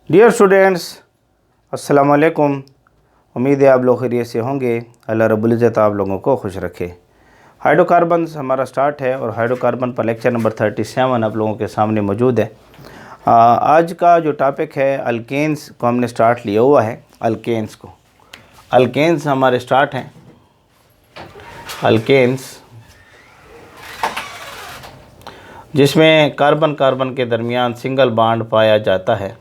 Dear students, अस्सलाम वालेकुम। उम्मीद है आप लोग खैरियत से होंगे। अल्लाह रब्बुल इज़्ज़त आप लोगों को खुश रखे। हाइड्रोकार्बन्स हमारा स्टार्ट है और हाइड्रोकार्बन पर लेक्चर नंबर 37 आप लोगों के सामने मौजूद है। आज का जो टॉपिक है अल्केन्स को हमने स्टार्ट लिया हुआ है। अल्केन्स हमारे स्टार्ट हैं। अल्केन्स जिसमें कार्बन कार्बन के दरमियान सिंगल बॉन्ड पाया जाता है,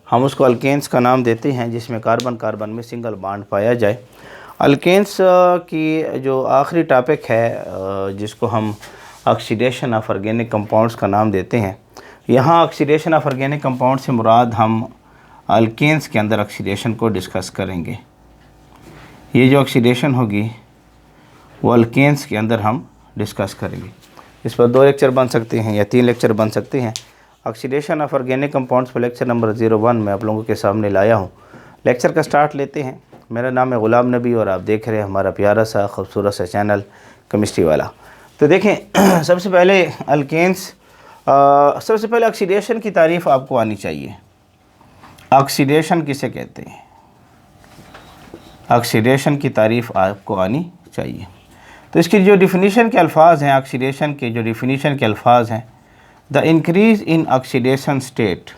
हम उसको अल्केन्स का नाम देते हैं। जिसमें कार्बन कार्बन में सिंगल बॉन्ड पाया जाए। अल्केन्स की जो आखिरी टॉपिक है जिसको हम ऑक्सीडेशन ऑफ ऑर्गेनिक कंपाउंड्स का नाम देते हैं। यहाँ ऑक्सीडेशन ऑफ ऑर्गेनिक कंपाउंड से मुराद हम अल्केन्स के अंदर ऑक्सीडेशन को डिस्कस करेंगे। ये जो ऑक्सीडेशन होगी वो अल्केन्स के अंदर हम डिस्कस करेंगे। इस पर 2 लेक्चर बन सकते हैं या 3 लेक्चर बन सकते हैं। ऑक्सीडेशन ऑफ ऑर्गेनिक कंपाउंड्स पर लेक्चर नंबर 01 मैं आप लोगों के सामने लाया हूँ। लेक्चर का स्टार्ट लेते हैं। मेरा नाम है ग़ुलाम नबी और आप देख रहे हैं हमारा प्यारा सा खूबसूरत सा चैनल केमिस्ट्री वाला। तो देखें, सबसे पहले अल्केन्स, सबसे पहले ऑक्सीडेशन की तारीफ़ आपको आनी चाहिए। ऑक्सीडेशन किसे कहते हैं? ऑक्सीडेशन की तारीफ़ आपको आनी चाहिए। तो इसकी जो डिफिनीशन के अल्फाज हैं, ऑक्सीडेशन के जो डिफिनीशन के अल्फाज हैं, the increase in oxidation state,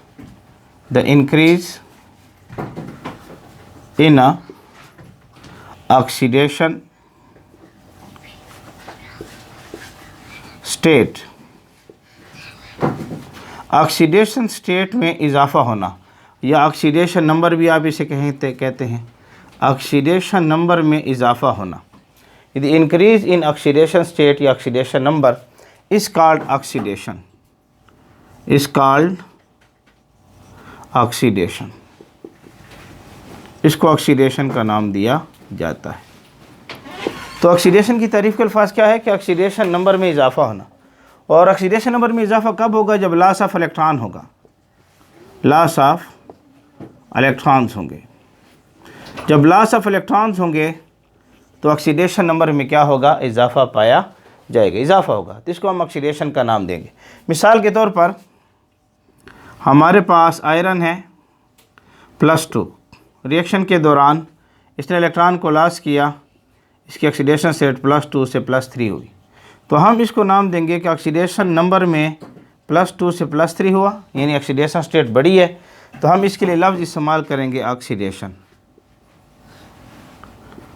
the increase in oxidation state, oxidation state में इजाफ़ा होना या ऑक्सीडेशन नंबर भी आप इसे कहते हैं। ऑक्सीडेशन नंबर में इजाफ़ा होना, यदि इंक्रीज़ इन ऑक्सीडेशन स्टेट या oxidation number is called oxidation, is called oxidation. इसको ऑक्सीडेशन का नाम दिया जाता है। तो ऑक्सीडेशन की तारीफ़ के अल्फाज क्या है कि ऑक्सीडेशन नंबर में इजाफ़ा होना। और ऑक्सीडेशन नंबर में इजाफ़ा कब होगा? जब लॉस ऑफ इलेक्ट्रॉन होगा, लॉस ऑफ इलेक्ट्रॉन्स होंगे। जब लॉस ऑफ इलेक्ट्रॉन्स होंगे तो ऑक्सीडेशन नंबर में क्या होगा? इजाफ़ा पाया जाएगा, इजाफ़ा होगा। तो इसको हम ऑक्सीडेशन का नाम देंगे। मिसाल के तौर पर हमारे पास आयरन है +2, रिएक्शन के दौरान इसने इलेक्ट्रॉन को लॉस किया, इसकी ऑक्सीडेशन स्टेट +2 से +3 हुई। तो हम इसको नाम देंगे कि ऑक्सीडेशन नंबर में +2 से +3 हुआ, यानी ऑक्सीडेशन स्टेट बड़ी है। तो हम इसके लिए लफ्ज़ इस्तेमाल करेंगे ऑक्सीडेशन।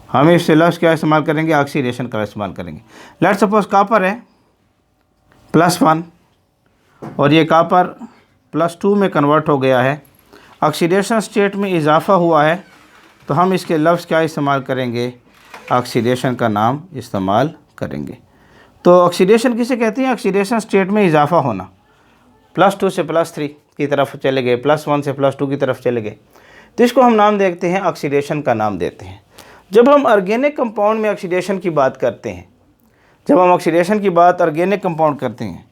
हम इससे लफ्ज़ क्या इस्तेमाल करेंगे? ऑक्सीडेशन का इस्तेमाल करेंगे। लेट्स सपोज कॉपर है +1 और ये कॉपर +2 में कन्वर्ट हो गया है, ऑक्सीडेशन स्टेट में इजाफ़ा हुआ है। तो हम इसके लफ्ज़ क्या इस्तेमाल करेंगे? ऑक्सीडेशन का नाम इस्तेमाल करेंगे। तो ऑक्सीडेशन किसे कहते हैं? ऑक्सीडेशन स्टेट में इजाफ़ा होना। +2 से +3 की तरफ चले गए, +1 से +2 की तरफ चले गए, तो इसको हम नाम देखते हैं, ऑक्सीडेशन का नाम देते हैं। जब हम ऑर्गेनिक कंपाउंड में ऑक्सीडेशन की बात करते हैं, जब हम ऑक्सीडेशन की बात ऑर्गेनिक कंपाउंड करते हैं,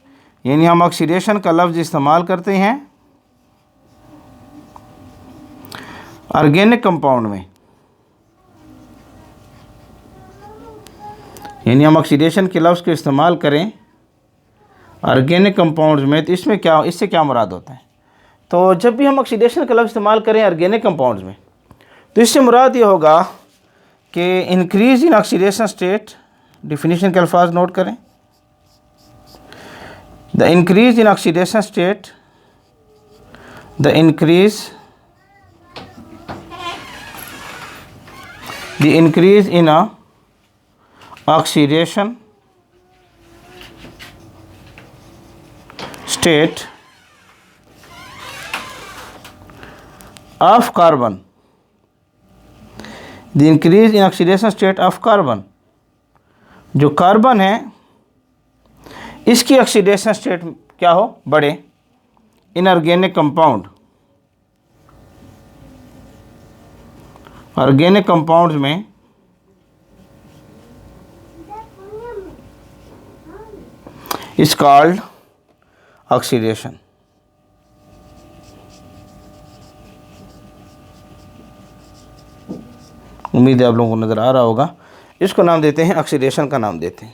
यानी हम ऑक्सीडेशन का लफ्ज़ इस्तेमाल करते हैं ऑर्गेनिक कंपाउंड में, यानी हम ऑक्सीडेशन के लफ्ज़ को इस्तेमाल करें ऑर्गेनिक कंपाउंड्स में, तो इसमें क्या, इससे क्या मुराद होता है? तो जब भी हम ऑक्सीडेशन का लफ्ज़ इस्तेमाल करें ऑर्गेनिक कंपाउंड्स में, तो इससे मुराद ये होगा कि increase in oxidation state, definition के अल्फाज नोट करें, the increase in oxidation state, the increase in oxidation state of carbon, the increase in oxidation state of carbon. जो कार्बन है इसकी ऑक्सीडेशन स्टेट क्या हो? बढ़े। इनऑर्गेनिक कंपाउंड, ऑर्गेनिक कंपाउंड्स में इज कॉल्ड ऑक्सीडेशन। उम्मीद है आप लोगों को नज़र आ रहा होगा। इसको नाम देते हैं, ऑक्सीडेशन का नाम देते हैं।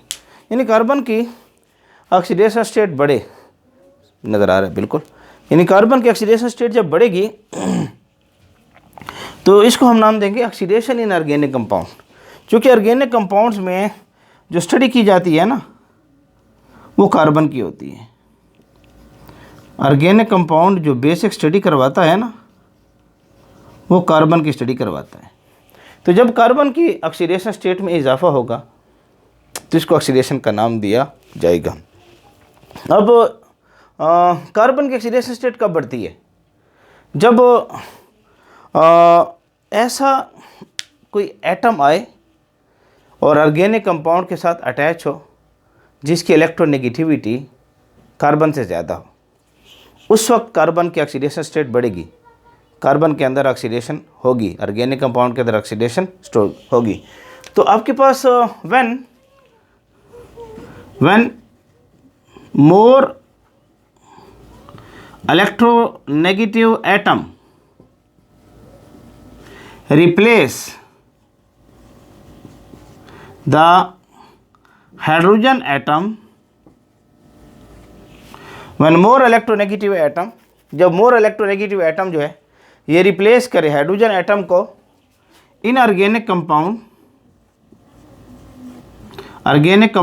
यानी कार्बन की ऑक्सीडेशन स्टेट बढ़े, नज़र आ रहा है बिल्कुल। यानी कार्बन की ऑक्सीडेशन स्टेट जब बढ़ेगी तो इसको हम नाम देंगे ऑक्सीडेशन इन ऑर्गेनिक कंपाउंड। क्योंकि ऑर्गेनिक कंपाउंड्स में जो स्टडी की जाती है ना वो कार्बन की होती है। ऑर्गेनिक कंपाउंड जो बेसिक स्टडी करवाता है ना वो कार्बन की स्टडी करवाता है। तो जब कार्बन की ऑक्सीडेशन स्टेट में इजाफा होगा तो इसको ऑक्सीडेशन का नाम दिया जाएगा। अब कार्बन की ऑक्सीडेशन स्टेट कब बढ़ती है? जब ऐसा कोई एटम आए और ऑर्गेनिक कंपाउंड के साथ अटैच हो जिसकी इलेक्ट्रोनेगेटिविटी कार्बन से ज़्यादा हो, उस वक्त कार्बन की ऑक्सीडेशन स्टेट बढ़ेगी, कार्बन के अंदर ऑक्सीडेशन होगी, ऑर्गेनिक कंपाउंड के अंदर ऑक्सीडेशन स्टोर होगी। तो आपके पास when more electronegative atom replace the hydrogen atom, when more electronegative atom, जब मोर इलेक्ट्रोनेगेटिव एटम जो है ये रिप्लेस करे हाइड्रोजन एटम को in organic compound, organic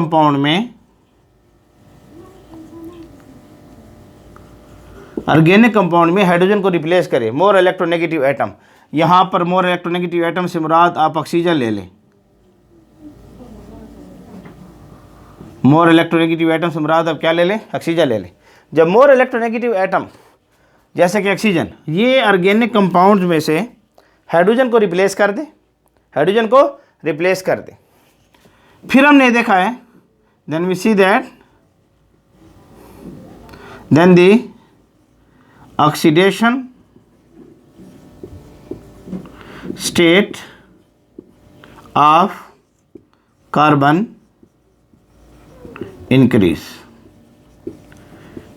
compound में हाइड्रोजन को रिप्लेस करे मोर इलेक्ट्रोनेगेटिव एटम। यहाँ पर मोर इलेक्ट्रोनेगेटिव एटम से मुराद आप ऑक्सीजन ले लें, मोर इलेक्ट्रोनेगेटिव एटम से मुराद आप क्या ले लें? ऑक्सीजन ले लें। जब मोर इलेक्ट्रोनेगेटिव एटम जैसे कि ऑक्सीजन ये ऑर्गेनिक कंपाउंड्स में से हाइड्रोजन को रिप्लेस कर दे, हाइड्रोजन को रिप्लेस कर दे, फिर हमने देखा है then we see that then the oxidation state of carbon increase.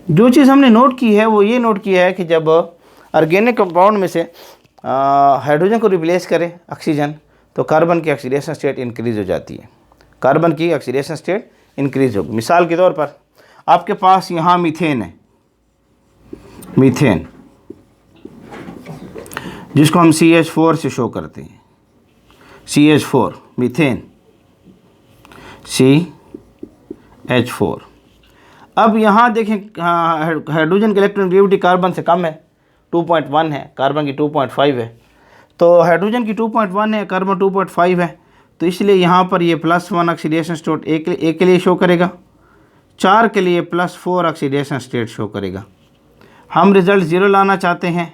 जो चीज़ हमने नोट की है वो ये नोट किया है कि जब ऑर्गेनिक कंपाउंड में से हाइड्रोजन को रिप्लेस करे ऑक्सीजन तो कार्बन की ऑक्सीडेशन स्टेट इंक्रीज हो जाती है, कार्बन की ऑक्सीडेशन स्टेट इंक्रीज होगी। मिसाल के तौर पर आपके पास यहाँ मीथेन है, मीथेन जिसको हम CH4 से शो करते हैं, CH4 मीथेन CH4। अब यहाँ देखें हाइड्रोजन की इलेक्ट्रोनेगेटिविटी कार्बन से कम है, 2.1 है, कार्बन की 2.5 है। तो हाइड्रोजन की 2.1 है, कार्बन 2.5 है, तो इसलिए यहाँ पर ये +1 ऑक्सीडेशन स्टेट एक के लिए शो करेगा, 4 के लिए +4 ऑक्सीडेशन स्टेट शो करेगा। हम रिज़ल्ट 0 लाना चाहते हैं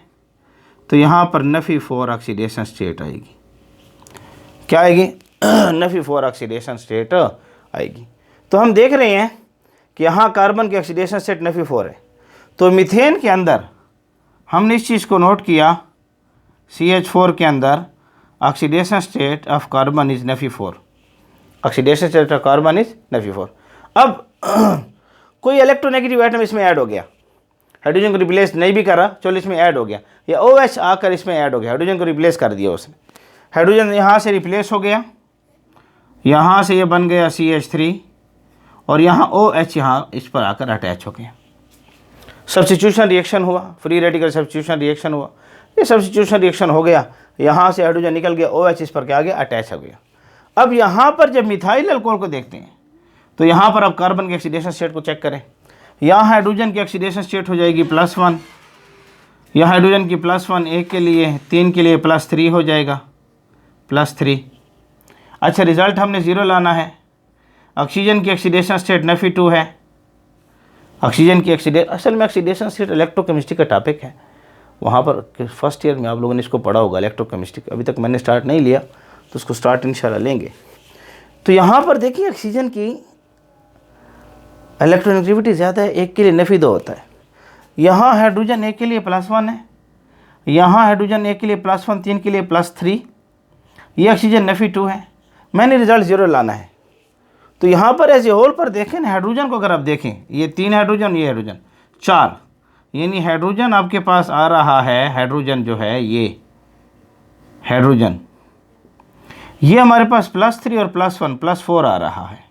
तो यहाँ पर -4 ऑक्सीडेशन स्टेट आएगी। क्या आएगी? -4 ऑक्सीडेशन स्टेट आएगी। तो हम देख रहे हैं कि यहाँ कार्बन की ऑक्सीडेशन स्टेट -4 है। तो मीथेन के अंदर हमने इस चीज़ को नोट किया, CH4 के अंदर oxidation state of carbon is -4, oxidation state of carbon is -4। अब कोई इलेक्ट्रोनेगेटिव एटम इसमें ऐड हो गया, हाइड्रोजन को रिप्लेस नहीं भी करा, चलो इसमें ऐड हो गया, या OH आकर इसमें ऐड हो गया, हाइड्रोजन को रिप्लेस कर दिया उसने। हाइड्रोजन यहाँ से रिप्लेस हो गया, यहाँ से ये बन गया CH3 और यहाँ OH यहाँ इस पर आकर अटैच हो गया। सब्स्टिट्यूशन रिएक्शन हुआ, फ्री रेडिकल सब्स्टिट्यूशन रिएक्शन हुआ। ये सब्स्टिट्यूशन रिएक्शन हो गया, यहाँ से हाइड्रोजन निकल गया, OH इस पर क्या आ गया? अटैच हो गया। अब यहाँ पर जब मिथाइल अल्कोहल को देखते हैं तो यहाँ पर अब कार्बन के ऑक्सीडेशन स्टेट को चेक करें। यहाँ हाइड्रोजन की ऑक्सीडेशन स्टेट हो जाएगी +1, यहाँ हाइड्रोजन की +1 1 के लिए, 3 के लिए +3 हो जाएगा, +3। अच्छा, रिज़ल्ट हमने 0 लाना है। ऑक्सीजन की ऑक्सीडेशन स्टेट -2 है। ऑक्सीजन की असल में ऑक्सीडेशन स्टेट इलेक्ट्रोकेमिस्ट्री का टॉपिक है, वहाँ पर फर्स्ट ईयर में आप लोगों ने इसको पढ़ा होगा इलेक्ट्रोकेमिस्ट्री। अभी तक मैंने स्टार्ट नहीं लिया तो उसको स्टार्ट इंशाल्लाह लेंगे। तो यहाँ पर देखिए ऑक्सीजन की इलेक्ट्रोनेगेटिविटी ज़्यादा है, 1 के लिए -2 होता है। यहाँ हाइड्रोजन 1 के लिए +1 है, यहाँ हाइड्रोजन 1 के लिए +1, 3 के लिए +3, ये ऑक्सीजन -2 है। मैंने रिज़ल्ट 0 लाना है। तो यहाँ पर एज ए होल पर देखें ना, हाइड्रोजन को अगर आप देखें, ये 3 हाइड्रोजन, ये हाइड्रोजन 4, यानी हाइड्रोजन आपके पास आ रहा है, हाइड्रोजन जो है ये हाइड्रोजन, ये हमारे पास +3 और +1 +4 आ रहा है,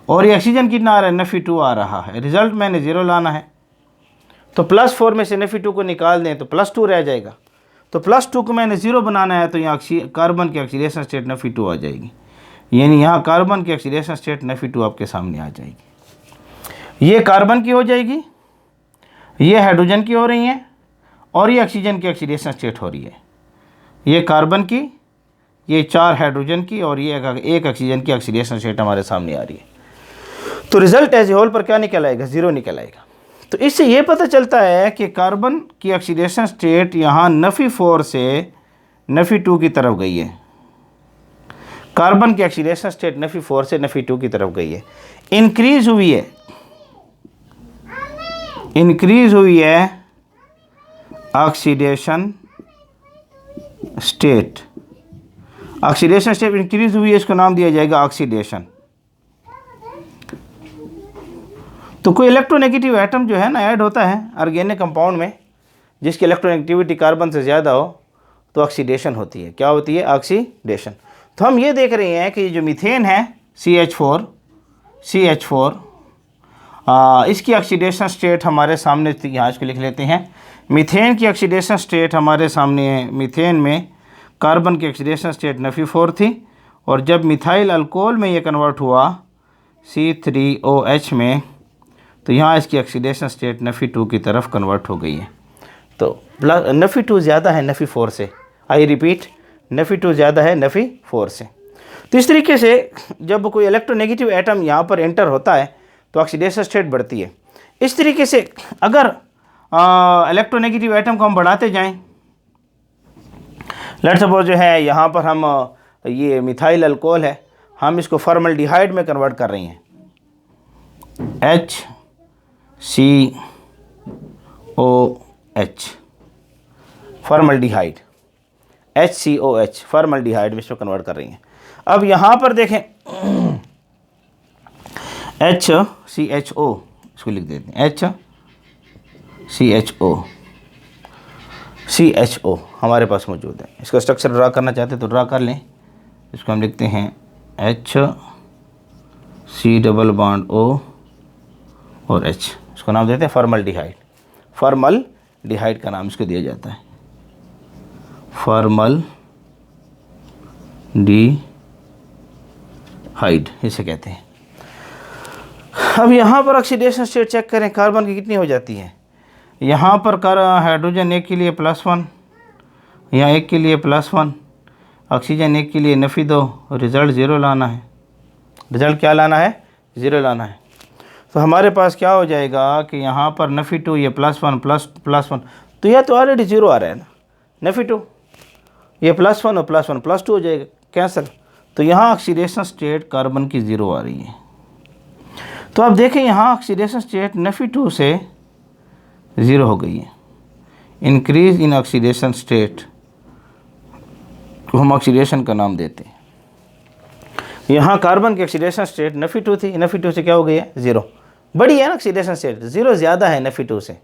और ये ऑक्सीजन कितना आ रहा है? -2 आ रहा है। रिज़ल्ट मैंने 0 लाना है। तो +4 में से Fe2 को निकाल दें तो +2 रह जाएगा। तो +2 को मैंने 0 बनाना है, तो यहाँ कार्बन की ऑक्सीडेशन स्टेट Fe2 आ जाएगी, यानी यहाँ कार्बन की ऑक्सीडेशन स्टेट Fe2 आपके सामने आ जाएगी। ये कार्बन की हो जाएगी, ये हाइड्रोजन की हो रही है, और ये ऑक्सीजन की ऑक्सीडेशन स्टेट हो रही है। ये कार्बन की, ये 4 हाइड्रोजन की, और ये एक ऑक्सीजन की ऑक्सीडेशन स्टेट हमारे सामने आ रही है। तो रिजल्ट एज ए होल पर क्या निकल आएगा? 0 निकल आएगा। तो इससे ये पता चलता है कि कार्बन की ऑक्सीडेशन स्टेट यहाँ Fe4 से Fe2 की तरफ गई है। कार्बन की ऑक्सीडेशन स्टेट Fe4 से Fe2 की तरफ गई है, इंक्रीज हुई है, इंक्रीज हुई है oxidation state. Oxidation state increase हुई है, इसको नाम दिया जाएगा ऑक्सीडेशन। तो कोई इलेक्ट्रोनेगेटिव एटम जो है ना ऐड होता है ऑर्गेनिक कंपाउंड में, जिसकी इलेक्ट्रोनेगेटिविटी कार्बन से ज़्यादा हो, तो ऑक्सीडेशन होती है। क्या होती है? ऑक्सीडेशन। तो हम ये देख रहे हैं कि जो मीथेन है CH4 इसकी ऑक्सीडेशन स्टेट हमारे सामने थी, यहाँ इसको लिख लेते हैं। मीथेन की ऑक्सीडेशन स्टेट हमारे सामने है। मीथेन में कार्बन की ऑक्सीडेशन स्टेट Fe4 थी, और जब मिथाइल अल्कोहल में ये कन्वर्ट हुआ C3OH में, तो यहाँ इसकी ऑक्सीडेशन स्टेट Fe2 की तरफ कन्वर्ट हो गई है। तो Fe2 ज़्यादा है Fe4 से। आई रिपीट, Fe2 ज़्यादा है Fe4 से। तो इस तरीके से जब कोई इलेक्ट्रोनेगेटिव एटम यहाँ पर एंटर होता है तो ऑक्सीडेशन स्टेट बढ़ती है। इस तरीके से अगर इलेक्ट्रोनेगेटिव एटम को हम बढ़ाते जाएं, लेट सपोज जो है यहाँ पर हम ये मिथाइल अल्कोहल है, हम इसको फॉर्मल्डिहाइड में कन्वर्ट कर रहे हैं, HCOH फॉर्मल्डिहाइड, HCOH फॉर्मल्डिहाइड में इसको कन्वर्ट कर रही हैं। अब यहाँ पर देखें HCHO, इसको लिख देते हैं HCHO हमारे पास मौजूद है। इसका स्ट्रक्चर ड्रा करना चाहते तो ड्रा कर लें। इसको हम लिखते हैं HC⋯O और H, इसको नाम देते हैं फॉर्मल्डिहाइड। फॉर्मल्डिहाइड का नाम इसको दिया जाता है, फॉर्मल्डिहाइड इसे कहते हैं। अब यहाँ पर ऑक्सीडेशन स्टेट चेक करें, कार्बन की कितनी हो जाती है। यहाँ पर हाइड्रोजन 1 के लिए +1, यहाँ 1 के लिए +1, ऑक्सीजन 1 के लिए Fe2, रिज़ल्ट 0 लाना है। रिज़ल्ट क्या लाना है? 0 लाना है। तो हमारे पास क्या हो जाएगा कि यहाँ पर Fe2 ये +1 +1, तो यह तो ऑलरेडी 0 आ रहा है ना। Fe2 ये +1 और +1 +2 हो जाएगा, कैंसिल। तो यहाँ ऑक्सीडेशन स्टेट कार्बन की 0 आ रही है। तो आप देखें यहाँ ऑक्सीडेशन स्टेट Fe2 से 0 हो गई है। इंक्रीज इन ऑक्सीडेशन स्टेट को हम ऑक्सीडेशन का नाम देते हैं। यहाँ कार्बन की ऑक्सीडेशन स्टेट Fe2 थी, Fe2 से क्या हो गई है? 0। बड़ी है ना ऑक्सीडेशन स्टेट, 0 ज़्यादा है Fe2 से।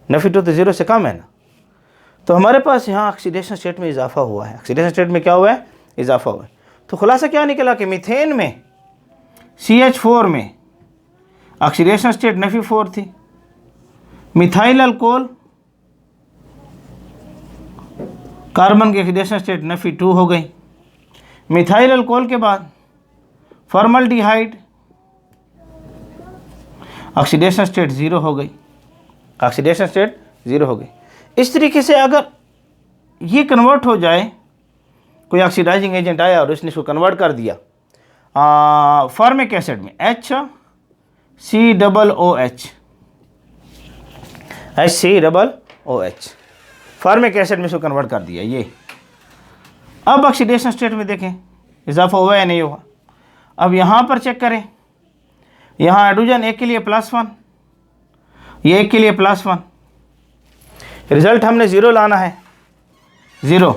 Fe2 तो 0 से कम है ना। तो हमारे पास यहाँ ऑक्सीडेशन स्टेट में इजाफा हुआ है। ऑक्सीडेशन स्टेट में क्या हुआ है? इजाफा हुआ है। तो खुलासा क्या निकला कि मीथेन में CH4 में ऑक्सीडेशन स्टेट Fe4 थी, मिथाइल अल्कोहल कार्बन की ऑक्सीडेशन स्टेट Fe2 हो गई। मिथाइल अल्कोहल के बाद फॉर्मल्डिहाइड ऑक्सीडेशन स्टेट 0 हो गई, ऑक्सीडेशन स्टेट 0 हो गई। इस तरीके से अगर ये कन्वर्ट हो जाए, कोई ऑक्सीडाइजिंग एजेंट आया और उसने इसको कन्वर्ट कर दिया फॉर्मिक एसिड में HCOOH फॉर्मिक एसिड में इसको कन्वर्ट कर दिया ये। अब ऑक्सीडेशन स्टेट में देखें इजाफा हुआ या नहीं हुआ। अब यहाँ पर चेक करें, यहाँ हाइड्रोजन 1 के लिए +1, ये 1 के लिए +1, रिजल्ट हमने 0 लाना है, 0।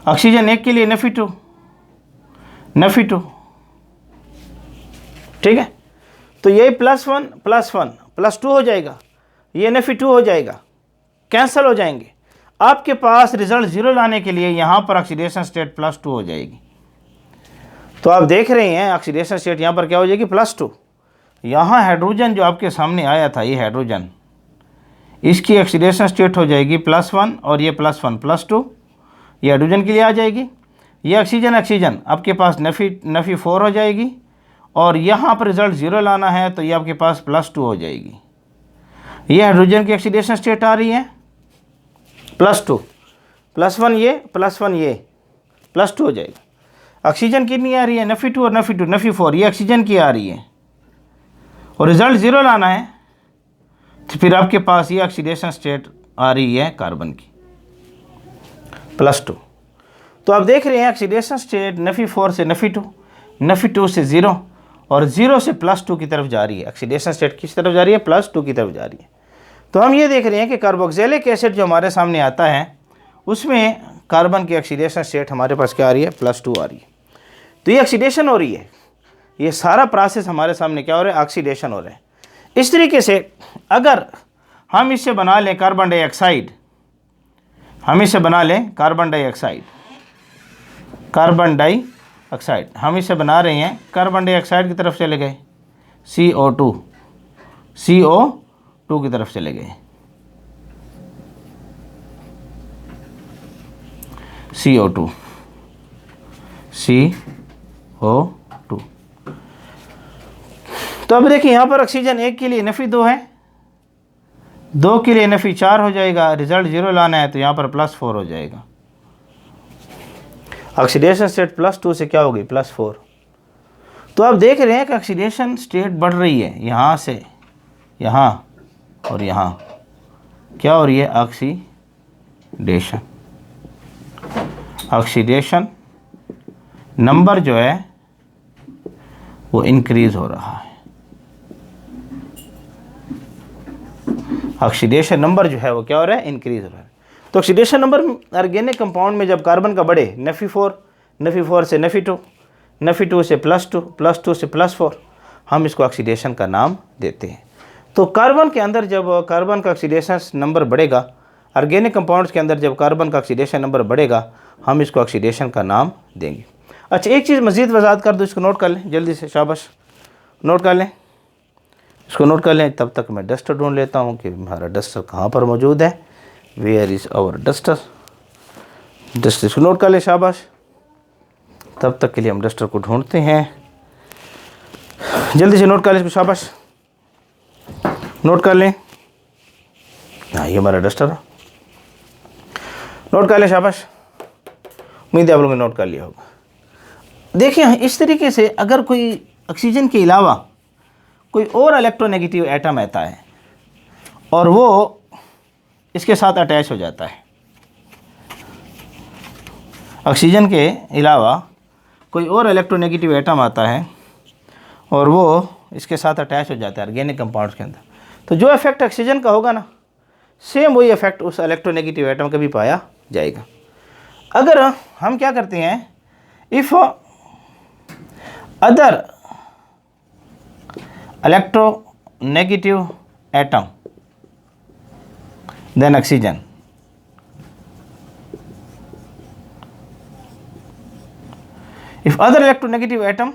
ऑक्सीजन 1 के लिए Fe2, ठीक है। तो ये +1 +1 +2 हो जाएगा, ये Fe2 हो जाएगा, कैंसिल हो जाएंगे। आपके पास रिजल्ट 0 लाने के लिए यहाँ पर ऑक्सीडेशन स्टेट +2 हो जाएगी। तो आप देख रहे हैं ऑक्सीडेशन स्टेट यहाँ पर क्या हो जाएगी? +2। यहाँ हाइड्रोजन जो आपके सामने आया था, ये हाइड्रोजन इसकी ऑक्सीडेशन स्टेट हो जाएगी +1 और ये +1 +2, ये हाइड्रोजन के लिए आ जाएगी। ये ऑक्सीजन आपके पास नफ़ी 4 हो जाएगी और यहाँ पर रिजल्ट 0 लाना है तो ये आपके पास +2 हो जाएगी। ये हाइड्रोजन की ऑक्सीडेशन स्टेट आ रही है +2, +1 ये +1 ये +2 हो जाएगा। ऑक्सीजन कितनी आ रही है, नफ़ी 2 और नफ़ी 4, ये ऑक्सीजन की आ रही है और रिजल्ट 0 लाना है तो फिर आपके पास ये ऑक्सीडेशन स्टेट आ रही है कार्बन की +2। तो आप देख रहे हैं ऑक्सीडेशन स्टेट नफ़ी 4 से नफ़ी 2 से 0 और 0 से +2 की तरफ जा रही है। ऑक्सीडेशन स्टेट किस तरफ जा रही है, +2 की तरफ जा रही है। तो हम ये देख रहे हैं कि कार्बोक्सिलिक एसिड जो हमारे सामने आता है उसमें कार्बन की ऑक्सीडेशन स्टेट हमारे पास क्या आ रही है, +2 आ रही है। तो ये ऑक्सीडेशन हो रही है, ये सारा प्रोसेस हमारे सामने क्या हो रहा है, ऑक्सीडेशन हो रहा है। इस तरीके से अगर हम इससे बना लें कार्बन डाइऑक्साइड, हम इसे बना लें कार्बन डाइऑक्साइड, हम इसे बना रहे हैं कार्बन डाइऑक्साइड की तरफ चले गए, CO2 की तरफ चले गए, CO2 तो अब देखिए यहाँ पर ऑक्सीजन 1 के लिए नफ़ी 2 है, 2 के लिए नफ़ी 4 हो जाएगा। रिजल्ट 0 लाना है तो यहाँ पर +4 हो जाएगा। ऑक्सीडेशन स्टेट +2 से क्या होगी, +4। तो आप देख रहे हैं कि ऑक्सीडेशन स्टेट बढ़ रही है, यहाँ से यहाँ और यहाँ क्या हो रही है, ऑक्सीडेशन नंबर जो है वो इंक्रीज़ हो रहा है। ऑक्सीडेशन नंबर जो है वो क्या हो रहा है, इंक्रीज़ हो रहा है। तो ऑक्सीडेशन नंबर ऑर्गेनिक कंपाउंड में जब कार्बन का बढ़े, नफ़ी 4 से नफ़ी 2 से +2 से +4, हम इसको ऑक्सीडेशन का नाम देते हैं। तो कार्बन के अंदर जब कार्बन का ऑक्सीडेशन नंबर बढ़ेगा, ऑर्गेनिक कंपाउंड्स के अंदर जब कार्बन का ऑक्सीडेशन नंबर बढ़ेगा, हम इसको ऑक्सीडेशन का नाम देंगे। अच्छा, एक चीज़ मज़ीद वजाहत कर दो, इसको नोट कर लें जल्दी से, शाबाश नोट कर लें, इसको नोट कर लें। तब तक मैं डस्टर ढूंढ लेता हूँ कि हमारा डस्टर कहाँ पर मौजूद है। वेयर इज़ आवर डस्टर, इसको नोट कर लें, शाबाश। तब तक के लिए हम डस्टर को ढूंढते हैं, जल्दी से नोट कर लें इसको, शाबाश नोट कर लें। हाँ, ये हमारा डस्टर है, नोट कर लें, शाबाश। उम्मीद है आप लोगों ने नोट कर लिया होगा। देखिए इस तरीके से अगर कोई ऑक्सीजन के अलावा कोई और इलेक्ट्रोनेगेटिव एटम आता है और वो इसके साथ अटैच हो जाता है, ऑक्सीजन के अलावा कोई और इलेक्ट्रोनेगेटिव एटम आता है और वो इसके साथ अटैच हो जाता है ऑर्गेनिक कंपाउंड्स के अंदर, तो जो इफेक्ट ऑक्सीजन का होगा ना, सेम वही इफेक्ट उस इलेक्ट्रोनेगेटिव एटम का भी पाया जाएगा। अगर हम क्या करते हैं, if other electronegative atom then oxygen, if other electronegative atom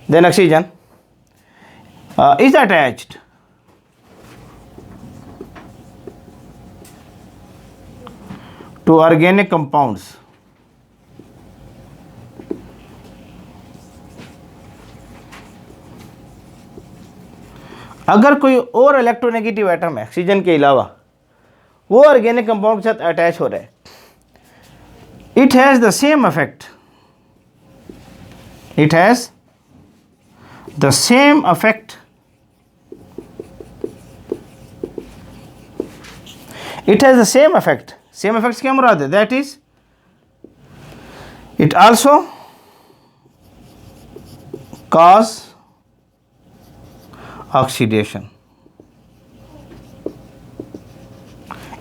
then oxygen is attached to organic compounds, अगर कोई और इलेक्ट्रोनेगेटिव एटम है ऑक्सीजन के अलावा, वो ऑर्गेनिक कंपाउंड के साथ अटैच हो रहा है, it has the same effect, it has the same effect, it has the same effect. Same effects क्या मुराद है, that is it also cause oxidation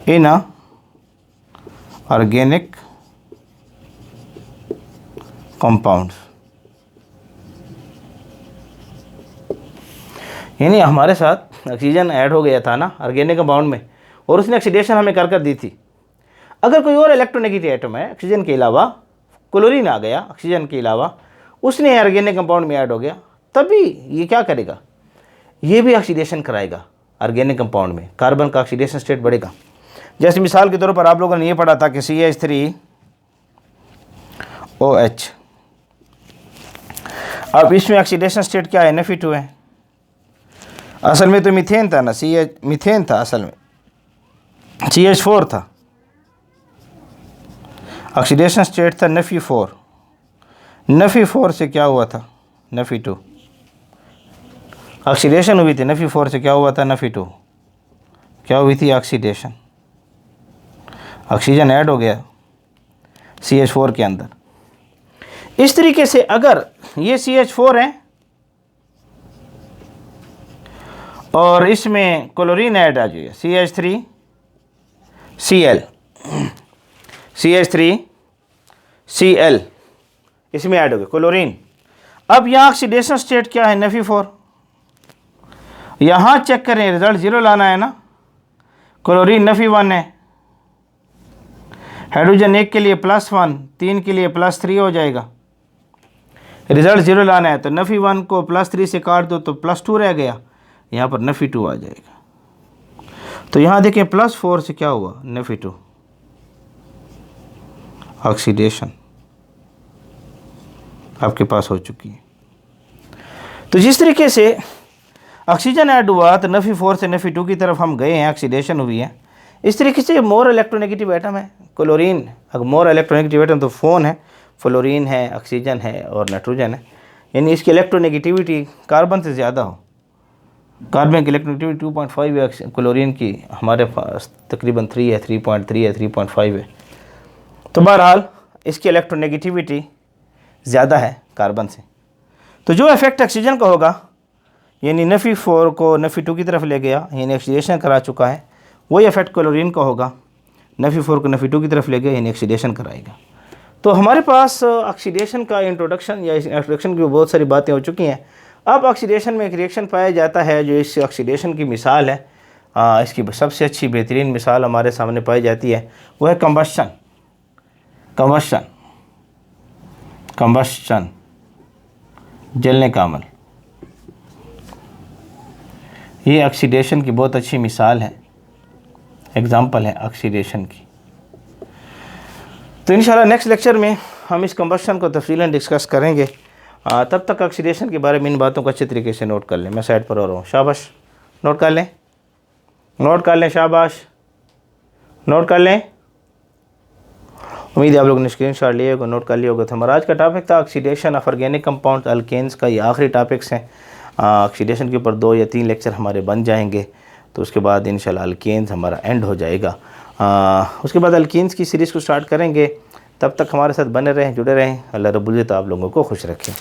in a organic compounds। यानी हमारे साथ ऑक्सीजन ऐड हो गया था ना ऑर्गेनिक कंपाउंड में, और उसने ऑक्सीडेशन हमें कर दी थी। अगर कोई और इलेक्ट्रोनेगेटिव एटम है ऑक्सीजन के अलावा, क्लोरीन आ गया ऑक्सीजन के अलावा, उसने ऑर्गेनिक कंपाउंड में ऐड हो गया, तभी ये क्या करेगा, ये भी ऑक्सीडेशन कराएगा ऑर्गेनिक कंपाउंड में कार्बन का ऑक्सीडेशन स्टेट बढ़ेगा। जैसे मिसाल के तौर पर आप लोगों ने ये पढ़ा था कि CH3OH, अब इसमें ऑक्सीडेशन स्टेट क्या है, Fe2 है। असल में तो मीथेन था ना, मीथेन था असल में, CH4 था, ऑक्सीडेशन स्टेट था Fe4। Fe4 से क्या हुआ था, Fe2, ऑक्सीडेशन हुई थी Fe4 से, क्या हुआ था Fe2, क्या हुई थी ऑक्सीडेशन, ऑक्सीजन ऐड हो गया CH4 के अंदर। इस तरीके से अगर ये CH4 है और इसमें क्लोरीन ऐड आ जाए, CH3Cl, CH3Cl इसमें ऐड हो गया क्लोरीन। अब यहाँ ऑक्सीडेशन स्टेट क्या है, Fe4। यहाँ चेक करें, रिजल्ट 0 लाना है ना, क्लोरीन Fe1 है, हाइड्रोजन 1 के लिए +1, 3 के लिए +3 हो जाएगा। रिजल्ट 0 लाना है तो Fe1 को +3 से काट दो तो +2 रह गया, यहाँ पर Fe2 आ जाएगा। तो यहाँ देखें +4 से क्या हुआ, Fe2 ऑक्सीडेशन आपके पास हो चुकी है। तो जिस तरीके से ऑक्सीजन ऐड हुआ तो Fe4 से Fe2 की तरफ हम गए हैं, ऑक्सीडेशन हुई है। इस तरीके से मोर इलेक्ट्रोनेगेटिव एटम है क्लोरीन, अगर मोर इलेक्ट्रोनेगेटिव एटम तो फोन है, फ्लोरीन है, ऑक्सीजन है और नाइट्रोजन है, यानी इसकी इलेक्ट्रोनेगेटिविटी कार्बन से ज़्यादा हो। कार्बन की इलेक्ट्रोनेगेटिविटी 2.5 है, क्लोरीन की हमारे पास तकरीबन 3 है, 3.3 है, 3.5 है। तो बहरहाल इसकी इलेक्ट्रोनेगेटिविटी ज़्यादा है कार्बन से। तो जो इफेक्ट ऑक्सीजन का होगा, यानी Fe4 को Fe2 की तरफ ले गया, यानी ऑक्सीडेशन करा चुका है, वही इफेक्ट क्लोरीन का होगा, Fe4 को Fe2 की तरफ ले गया, यानी ऑक्सीडेशन कराएगा। तो हमारे पास ऑक्सीडेशन का इंट्रोडक्शन या इस इंट्रोडक्शन की बहुत सारी बातें हो चुकी हैं। अब ऑक्सीडेशन में एक रिएक्शन पाया जाता है जो इस ऑक्सीडेशन की मिसाल है, इसकी सबसे अच्छी बेहतरीन मिसाल हमारे सामने पाई जाती है, वो है कंबस्शन। जलने का अमल, ये ऑक्सीडेशन की बहुत अच्छी मिसाल है, एग्जाम्पल है ऑक्सीडेशन की। तो इंशाल्लाह नेक्स्ट लेक्चर में हम इस कंबस्शन को तफसीलन डिस्कस करेंगे। तब तक ऑक्सीडेशन के बारे में इन बातों को अच्छे तरीके से नोट कर लें। मैं साइड पर हो रहा हूँ, शाबाश, नोट कर लें, शाबाश, नोट कर लें। उम्मीद है आप लोगों ने स्क्रीनशॉट लिए होगा, नोट कर लिया होगा। तो हमारा आज का टॉपिक था oxidation of organic compound alkenes का। ये आखिरी टॉपिक्स हैं। ऑक्सीडेशन के ऊपर 2 या 3 लेक्चर हमारे बन जाएंगे, तो उसके बाद इंशाल्लाह अल्केन्स हमारा एंड हो जाएगा। उसके बाद अल्केन्स की सीरीज़ को स्टार्ट करेंगे। तब तक हमारे साथ बने रहें, जुड़े रहें। अल्लाह रब्बुल इज़्ज़त आप लोगों को खुश रखें।